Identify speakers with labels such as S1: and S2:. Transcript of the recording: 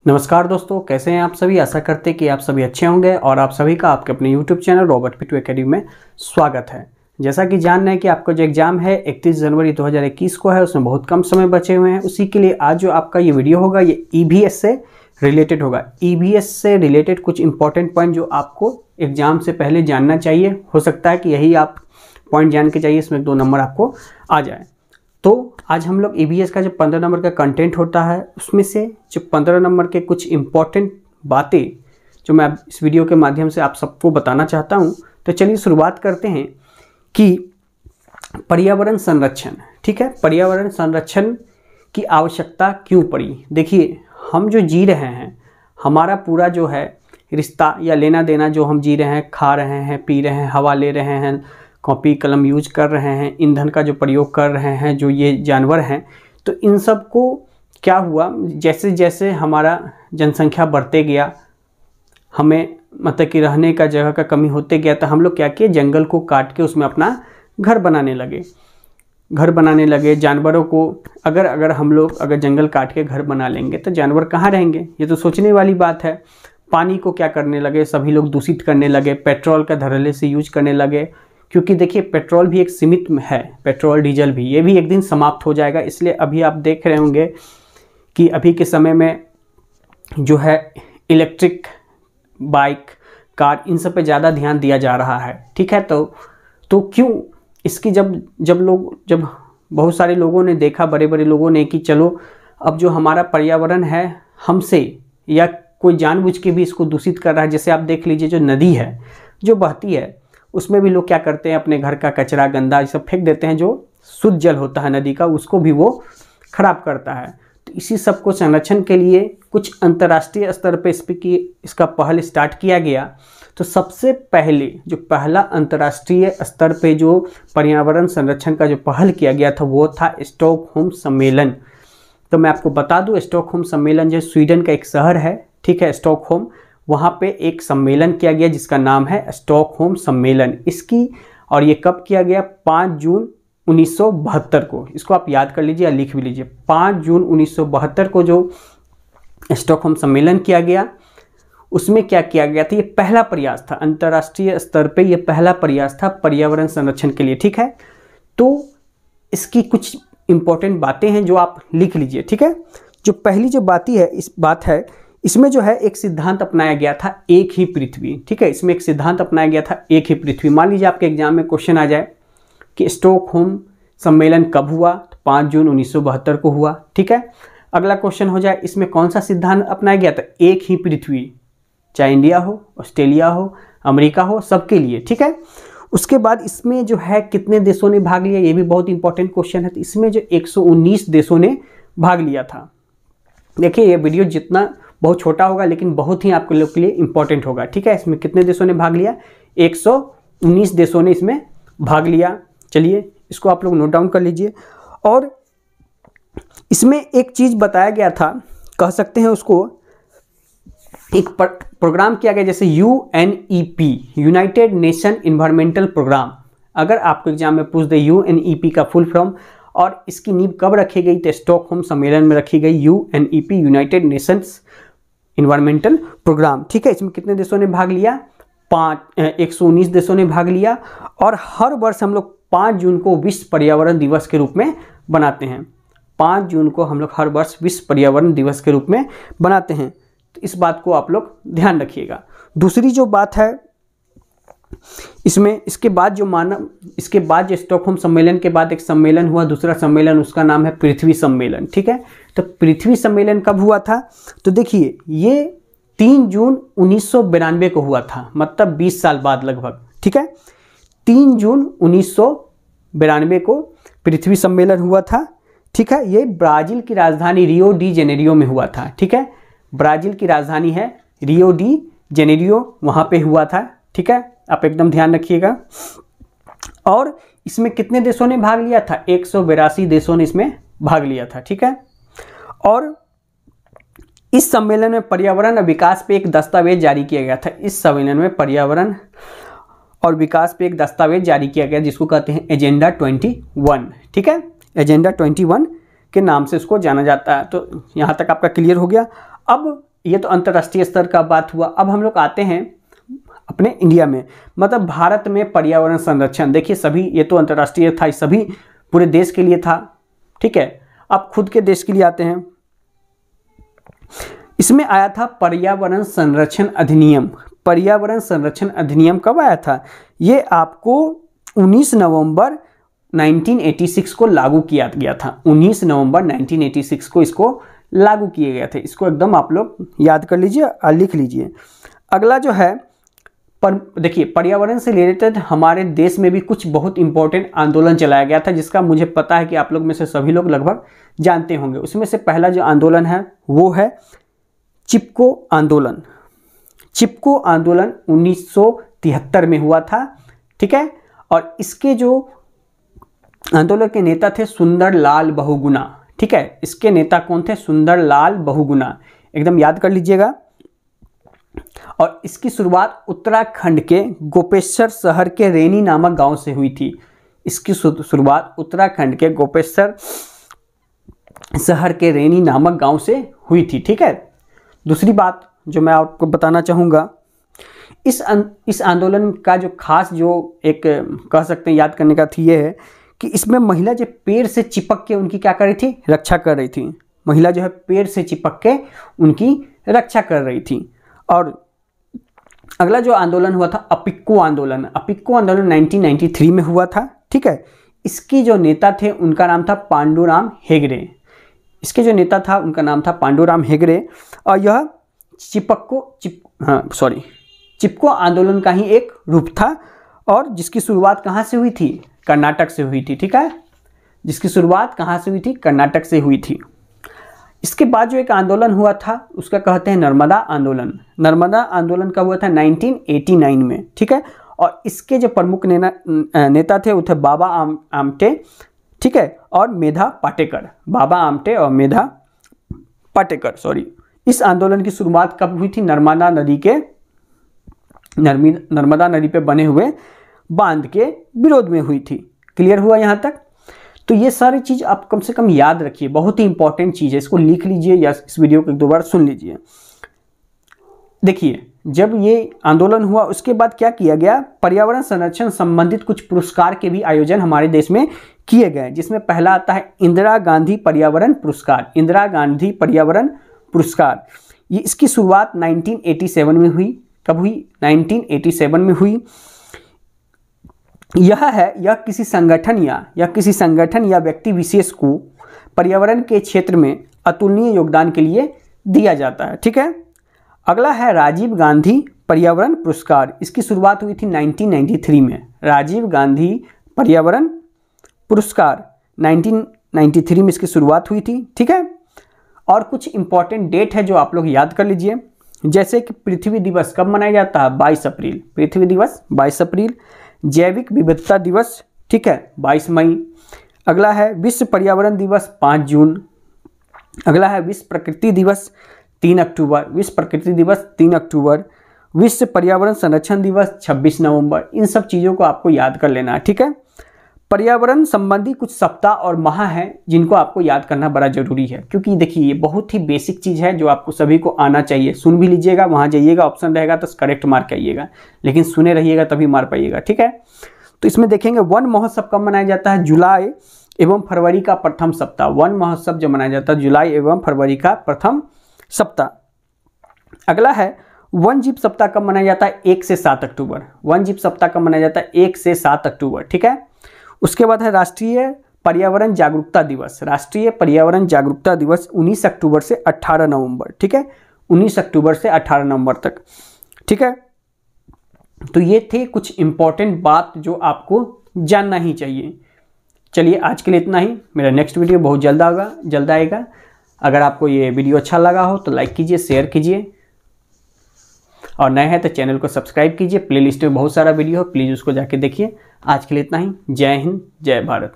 S1: नमस्कार दोस्तों, कैसे हैं आप सभी। आशा करते हैं कि आप सभी अच्छे होंगे और आप सभी का आपके अपने YouTube चैनल रॉबर्ट पिट्टू एकेडमी में स्वागत है। जैसा कि जानना है कि आपका जो एग्ज़ाम है 31 जनवरी 2021 को है, उसमें बहुत कम समय बचे हुए हैं। उसी के लिए आज जो आपका ये वीडियो होगा ये EVS से रिलेटेड होगा। EVS से रिलेटेड कुछ इंपॉर्टेंट पॉइंट जो आपको एग्ज़ाम से पहले जानना चाहिए। हो सकता है कि यही आप पॉइंट जान के चाहिए, इसमें 2 नंबर आपको आ जाए। तो आज हम लोग EVS का जो 15 नंबर का कंटेंट होता है उसमें से जो 15 नंबर के कुछ इम्पॉर्टेंट बातें जो मैं इस वीडियो के माध्यम से आप सबको बताना चाहता हूं। तो चलिए शुरुआत करते हैं कि पर्यावरण संरक्षण, ठीक है, पर्यावरण संरक्षण की आवश्यकता क्यों पड़ी। देखिए, हम जो जी रहे हैं, हमारा पूरा जो है रिश्ता या लेना देना जो हम जी रहे हैं, खा रहे हैं, पी रहे हैं, हवा ले रहे हैं, कॉपी कलम यूज कर रहे हैं, ईंधन का जो प्रयोग कर रहे हैं, जो ये जानवर हैं, तो इन सब को क्या हुआ, जैसे जैसे हमारा जनसंख्या बढ़ते गया, हमें मतलब कि रहने का जगह का कमी होते गया, तो हम लोग क्या किए, जंगल को काट के उसमें अपना घर बनाने लगे। जानवरों को अगर हम लोग अगर जंगल काट के घर बना लेंगे तो जानवर कहाँ रहेंगे, ये तो सोचने वाली बात है। पानी को क्या करने लगे, सभी लोग दूषित करने लगे, पेट्रोल का धड़ल्ले से यूज करने लगे, क्योंकि देखिए पेट्रोल भी एक सीमित है, पेट्रोल डीजल भी, ये भी एक दिन समाप्त हो जाएगा। इसलिए अभी आप देख रहे होंगे कि अभी के समय में जो है इलेक्ट्रिक बाइक, कार, इन सब पे ज़्यादा ध्यान दिया जा रहा है, ठीक है। तो क्यों इसकी जब बहुत सारे लोगों ने देखा, बड़े बड़े लोगों ने, कि चलो अब जो हमारा पर्यावरण है हमसे या कोई जानबूझ के भी इसको दूषित कर रहा है। जैसे आप देख लीजिए, जो नदी है जो बहती है उसमें भी लोग क्या करते हैं, अपने घर का कचरा गंदा ये सब फेंक देते हैं। जो शुद्ध जल होता है नदी का, उसको भी वो खराब करता है। तो इसी सब को संरक्षण के लिए कुछ अंतर्राष्ट्रीय स्तर पे इसका पहल स्टार्ट किया गया। तो सबसे पहले जो पहला अंतर्राष्ट्रीय स्तर पे जो पर्यावरण संरक्षण का जो पहल किया गया था वो था स्टॉकहोम सम्मेलन। तो मैं आपको बता दूं, स्टॉकहोम सम्मेलन जो स्वीडन का एक शहर है, ठीक है, स्टॉकहोम, वहाँ पे एक सम्मेलन किया गया जिसका नाम है स्टॉकहोम सम्मेलन। इसकी और ये कब किया गया, 5 जून 1972 को। इसको आप याद कर लीजिए या लिख भी लीजिए। 5 जून 1972 को जो स्टॉकहोम सम्मेलन किया गया, उसमें क्या किया गया था, ये पहला प्रयास था अंतर्राष्ट्रीय स्तर पे, ये पहला प्रयास था पर्यावरण संरक्षण के लिए, ठीक है। तो इसकी कुछ इंपॉर्टेंट बातें हैं जो आप लिख लीजिए, ठीक है। जो पहली जो बात है इसमें जो है एक सिद्धांत अपनाया गया था, एक ही पृथ्वी, ठीक है। इसमें एक सिद्धांत अपनाया गया था, एक ही पृथ्वी। मान लीजिए आपके एग्जाम में क्वेश्चन आ जाए कि स्टॉकहोम सम्मेलन कब हुआ, तो 5 जून 1972 को हुआ, ठीक है। अगला क्वेश्चन हो जाए, इसमें कौन सा सिद्धांत अपनाया गया था, एक ही पृथ्वी, चाहे इंडिया हो, ऑस्ट्रेलिया हो, अमेरिका हो, सबके लिए, ठीक है। उसके बाद इसमें जो है कितने देशों ने भाग लिया, ये भी बहुत इंपॉर्टेंट क्वेश्चन है। तो इसमें जो 119 देशों ने भाग लिया था। देखिए, ये वीडियो जितना बहुत छोटा होगा लेकिन बहुत ही आपके लोग के लिए इंपॉर्टेंट होगा, ठीक है। इसमें कितने देशों ने भाग लिया, 119 देशों ने इसमें भाग लिया। चलिए इसको आप लोग नोट डाउन कर लीजिए। और इसमें एक चीज़ बताया गया था, कह सकते हैं उसको, एक प्रोग्राम किया गया, जैसे UNEP, United Nation Environmental Programme. अगर आपको एग्जाम में पूछ दे UNEP का फुल फॉर्म और इसकी नींव कब रखी गई, तो स्टॉकहोम सम्मेलन में रखी गई, UNEP, United Nations Environmental Programme, ठीक है। इसमें कितने देशों ने भाग लिया, 119 देशों ने भाग लिया। और हर वर्ष हम लोग 5 जून को विश्व पर्यावरण दिवस के रूप में बनाते हैं। 5 जून को हम लोग हर वर्ष विश्व पर्यावरण दिवस के रूप में बनाते हैं। तो इस बात को आप लोग ध्यान रखिएगा। दूसरी जो बात है इसमें, इसके बाद जो स्टॉकहोम सम्मेलन के बाद एक सम्मेलन हुआ, दूसरा सम्मेलन, उसका नाम है पृथ्वी सम्मेलन, ठीक है। तो पृथ्वी सम्मेलन कब हुआ था, तो देखिए ये 3 जून 1992 को हुआ था, मतलब 20 साल बाद लगभग, ठीक है। 3 जून 1992 को पृथ्वी सम्मेलन हुआ था, ठीक है। ये ब्राज़ील की राजधानी रियो डी जेनेरियो में हुआ था, ठीक है। ब्राज़ील की राजधानी है रियो डी जेनेरियो, वहाँ पे हुआ था, ठीक है। आप एकदम ध्यान रखिएगा। और इसमें कितने देशों ने भाग लिया था, 182 देशों ने इसमें भाग लिया था, ठीक है। और इस सम्मेलन में पर्यावरण और विकास पे एक दस्तावेज जारी किया गया था। इस सम्मेलन में पर्यावरण और विकास पे एक दस्तावेज जारी किया गया जिसको कहते हैं एजेंडा 21, ठीक है। एजेंडा 21 के नाम से इसको जाना जाता है। तो यहाँ तक आपका क्लियर हो गया। अब ये तो अंतर्राष्ट्रीय स्तर का बात हुआ। अब हम लोग आते हैं अपने इंडिया में, मतलब भारत में पर्यावरण संरक्षण। देखिए सभी, ये तो अंतर्राष्ट्रीय था, सभी पूरे देश के लिए था, ठीक है। अब खुद के देश के लिए आते हैं। इसमें आया था पर्यावरण संरक्षण अधिनियम। पर्यावरण संरक्षण अधिनियम कब आया था? ये आपको 19 नवंबर 1986 को लागू किया गया था। 19 नवंबर 1986 को इसको लागू किए गए थे। इसको एकदम आप लोग याद कर लीजिए और लिख लीजिए। अगला जो है देखिए, पर्यावरण से रिलेटेड हमारे देश में भी कुछ बहुत इंपॉर्टेंट आंदोलन चलाया गया था, जिसका मुझे पता है कि आप लोग में से सभी लोग लगभग जानते होंगे। उसमें से पहला जो आंदोलन है वो है चिपको आंदोलन। चिपको आंदोलन 1973 में हुआ था, ठीक है। और इसके जो आंदोलन के नेता थे सुंदर लाल बहुगुणा, ठीक है। इसके नेता कौन थे? सुंदर लाल बहुगुणा, एकदम याद कर लीजिएगा। और इसकी शुरुआत उत्तराखंड के गोपेश्वर शहर के रेनी नामक गांव से हुई थी। इसकी शुरुआत उत्तराखंड के गोपेश्वर शहर के रेनी नामक गांव से हुई थी, ठीक है। दूसरी बात जो मैं आपको बताना चाहूँगा, इस आंदोलन का जो खास जो एक कह सकते हैं याद करने का थी, ये है कि इसमें महिला जो पेड़ से चिपक के उनकी क्या कर रही थी? रक्षा कर रही थी। महिला जो है पेड़ से चिपक के उनकी रक्षा कर रही थी। और अगला जो आंदोलन हुआ था अपिक्को आंदोलन। अपिक्को आंदोलन 1993 में हुआ था, ठीक है। इसकी जो नेता थे उनका नाम था पांडुराम हेगड़े। इसके जो नेता था उनका नाम था पांडुराम हेगड़े। और यह चिपको आंदोलन का ही एक रूप था, और जिसकी शुरुआत कहाँ से हुई थी? कर्नाटक से हुई थी, ठीक है। जिसकी शुरुआत कहाँ से हुई थी? कर्नाटक से हुई थी। इसके बाद जो एक आंदोलन हुआ था उसका कहते हैं नर्मदा आंदोलन। नर्मदा आंदोलन कब हुआ था? 1989 में, ठीक है। और इसके जो प्रमुख नेता थे वो थे बाबा आमटे, ठीक है, और मेधा पाटेकर। बाबा आमटे और मेधा पाटेकर, सॉरी। इस आंदोलन की शुरुआत कब हुई थी? नर्मदा नदी पे बने हुए बांध के विरोध में हुई थी। क्लियर हुआ यहाँ तक? तो ये सारी चीज़ आप कम से कम याद रखिए, बहुत ही इंपॉर्टेंट चीज़ है। इसको लिख लीजिए या इस वीडियो को एक दो बार सुन लीजिए। देखिए, जब ये आंदोलन हुआ उसके बाद क्या किया गया? पर्यावरण संरक्षण संबंधित कुछ पुरस्कार के भी आयोजन हमारे देश में किए गए, जिसमें पहला आता है इंदिरा गांधी पर्यावरण पुरस्कार। इंदिरा गांधी पर्यावरण पुरस्कार, ये इसकी शुरुआत 1987 में हुई। कब हुई? 1987 में हुई। यह किसी संगठन या व्यक्ति विशेष को पर्यावरण के क्षेत्र में अतुलनीय योगदान के लिए दिया जाता है, ठीक है। अगला है राजीव गांधी पर्यावरण पुरस्कार। इसकी शुरुआत हुई थी 1993 में। राजीव गांधी पर्यावरण पुरस्कार 1993 में इसकी शुरुआत हुई थी, ठीक है। और कुछ इंपॉर्टेंट डेट है जो आप लोग याद कर लीजिए, जैसे कि पृथ्वी दिवस कब मनाया जाता है? 22 अप्रैल। पृथ्वी दिवस 22 अप्रैल। जैविक विविधता दिवस, ठीक है, 22 मई। अगला है विश्व पर्यावरण दिवस 5 जून। अगला है विश्व प्रकृति दिवस 3 अक्टूबर। विश्व प्रकृति दिवस 3 अक्टूबर। विश्व पर्यावरण संरक्षण दिवस 26 नवंबर। इन सब चीज़ों को आपको याद कर लेना है, ठीक है। पर्यावरण संबंधी कुछ सप्ताह और माह हैं जिनको आपको याद करना बड़ा जरूरी है, क्योंकि देखिए ये बहुत ही बेसिक चीज़ है जो आपको सभी को आना चाहिए। सुन भी लीजिएगा, वहाँ जाइएगा ऑप्शन रहेगा तो करेक्ट मार्क आइएगा, लेकिन सुने रहिएगा तभी मार पाइएगा, ठीक है। तो इसमें देखेंगे वन महोत्सव कब मनाया जाता है? जुलाई एवं फरवरी का प्रथम सप्ताह। वन महोत्सव जो मनाया जाता है जुलाई एवं फरवरी का प्रथम सप्ताह। अगला है वन जीव सप्ताह कब मनाया जाता है? 1 से 7 अक्टूबर। वन जीव सप्ताह कब मनाया जाता है? 1 से 7 अक्टूबर, ठीक है। उसके बाद है राष्ट्रीय पर्यावरण जागरूकता दिवस। राष्ट्रीय पर्यावरण जागरूकता दिवस 19 अक्टूबर से 18 नवंबर, ठीक है। 19 अक्टूबर से 18 नवंबर तक, ठीक है। तो ये थे कुछ इंपॉर्टेंट बात जो आपको जानना ही चाहिए। चलिए आज के लिए इतना ही। मेरा नेक्स्ट वीडियो बहुत जल्द आएगा। अगर आपको ये वीडियो अच्छा लगा हो तो लाइक कीजिए, शेयर कीजिए, और नए हैं तो चैनल को सब्सक्राइब कीजिए। प्लेलिस्ट में बहुत सारा वीडियो है, प्लीज़ उसको जाके देखिए। आज के लिए इतना ही। जय हिंद, जय भारत।